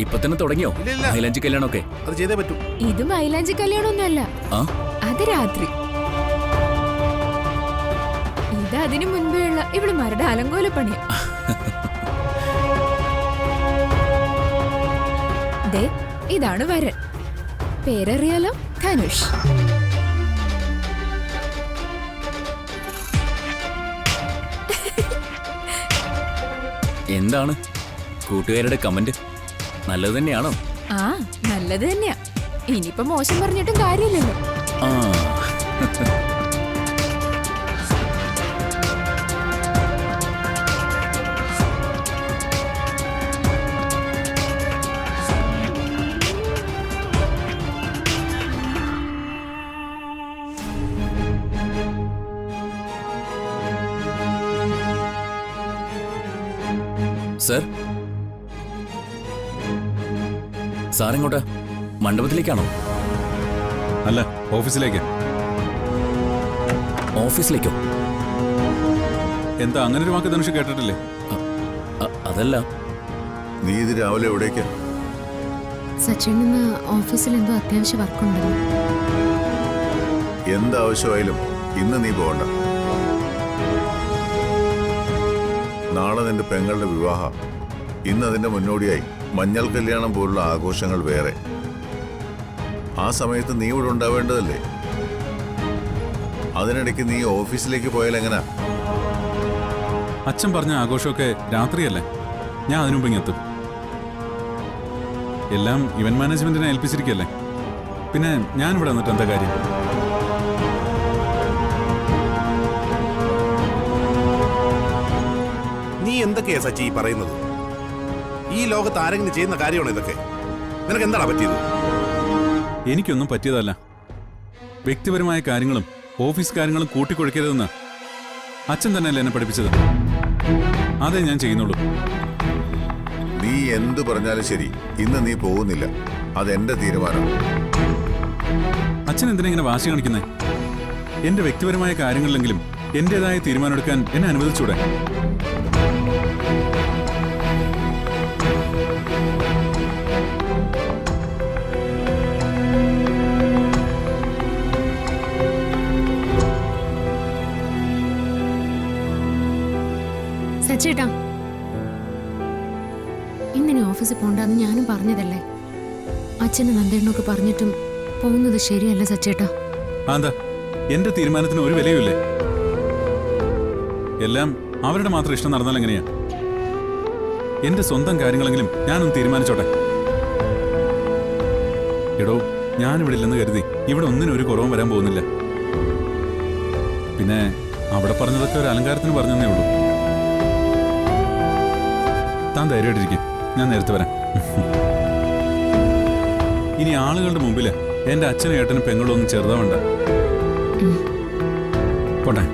ഇപ്പൊ തന്നെ തുടങ്ങിയോ മൈലാഞ്ചി കല്യാണമൊക്കെ? അത് ചെയ്തേ പറ്റൂ. ഇത് മൈലാഞ്ചി കല്യാണമൊന്നുമല്ല, അത് രാത്രി. ഇത് അതിനു മുൻപേ ഉള്ള ഇവിടെ മരുടെ അലങ്കോല പണിയാ. ദേ ഇതാണ് വരൻ, പേരറിയാലോ, ധനുഷ്. എന്താണ് കൂട്ടുകാരുടെ കമന്റ്? നല്ലത് തന്നെയാണോ? ആ നല്ലത് തന്നെയാ. ഇനിയിപ്പോ മോശം പറഞ്ഞിട്ടും കാര്യമില്ലല്ലോ. സർ, സാറെങ്ങോട്ടാ? മണ്ഡപത്തിലേക്കാണോ? അല്ല, ഓഫീസിലേക്ക്. ഓഫീസിലേക്കോ? എന്താ അങ്ങനെ ഒരു വാക്ക് ധനുഷ് കേട്ടിട്ടില്ലേ? അതല്ല. നീ ഇത് രാവിലെ എവിടേക്കാ? സച്ചിന് ഓഫീസിൽ എന്തോ അത്യാവശ്യ വർക്കുണ്ടല്ലോ. എന്താവശ്യമായാലും ഇന്ന് നീ പോകണ്ട. നാളെ നിന്റെ പെങ്ങളുടെ വിവാഹം. ഇന്ന് അതിന്റെ മുന്നോടിയായി മഞ്ഞൾ കല്യാണം പോലുള്ള ആഘോഷങ്ങൾ വേറെ. ആ സമയത്ത് നീ ഇവിടെ ഉണ്ടാവേണ്ടതല്ലേ? അതിനിടയ്ക്ക് നീ ഓഫീസിലേക്ക് പോയാൽ എങ്ങനാ? അച്ഛൻ പറഞ്ഞ ആഘോഷമൊക്കെ രാത്രിയല്ലേ, ഞാൻ അതിനു മുമ്പ് ഇങ്ങെത്തും. എല്ലാം ഇവന്റ് മാനേജ്മെന്റിനെ ഏൽപ്പിച്ചിരിക്കല്ലേ, പിന്നെ ഞാനിവിടെ വന്നിട്ട് എന്താ കാര്യം? നീ എന്തൊക്കെയാ സച്ചി പറയുന്നത്? ഈ ലോകത്ത് ആരെങ്കിലും ചെയ്യുന്ന കാര്യമാണോ ഇതൊക്കെ? നിനക്ക് എന്താണ് പറ്റിയത്? എനിക്കൊന്നും പറ്റിയതല്ല. വ്യക്തിപരമായ കാര്യങ്ങളും ഓഫീസ് കാര്യങ്ങളും കൂട്ടിക്കൊടുക്കരുതെന്ന് അച്ഛൻ തന്നെയല്ലേ എന്നെ പഠിപ്പിച്ചത്. അതേ ഞാൻ ചെയ്യുന്നുള്ളൂ. നീ എന്തു പറഞ്ഞാലും ശരി, ഇന്ന് നീ പോകുന്നില്ല. അതെന്റെ തീരുമാനം. അച്ഛൻ എന്തിനാ ഇങ്ങനെ വാശി കാണിക്കുന്നേ? എന്റെ വ്യക്തിപരമായ കാര്യങ്ങളിലെങ്കിലും എന്റേതായ തീരുമാനമെടുക്കാൻ എന്നെ അനുവദിച്ചൂടെ? സച്ചേട്ടാ, ഇന്നിനി ഓഫീസിൽ പോണ്ടെന്ന് ഞാനും പറഞ്ഞതല്ലേ. അച്ഛനും നന്ദേണ്ണൊക്കെ പറഞ്ഞിട്ടും പോകുന്നത് ശരിയല്ല സച്ചേട്ടാ. എന്താ എന്റെ തീരുമാനത്തിന് ഒരു വിലയുമില്ലേ? എല്ലാം അവരുടെ മാത്രം ഇഷ്ടം നടന്നാൽ എങ്ങനെയാ? എന്റെ സ്വന്തം കാര്യങ്ങളെങ്കിലും ഞാനൊന്ന് തീരുമാനിച്ചോട്ടെ. എടോ, ഞാനിവിടെ ഇല്ലെന്ന് കരുതി ഇവിടെ ഒന്നിനും ഒരു കുറവും വരാൻ പോകുന്നില്ല. പിന്നെ അവിടെ പറഞ്ഞതൊക്കെ ഒരു അലങ്കാരത്തിന് പറഞ്ഞതേ ഉള്ളൂ. താൻ ധൈര്യമായിട്ടിരിക്കും, ഞാൻ നേരത്തെ വരാം. ഇനി ആളുകളുടെ മുമ്പില് എന്റെ അച്ഛനും ഏട്ടനും പെങ്ങളും ഒന്നും ചെറുതാവണ്ട. പോട്ടെ.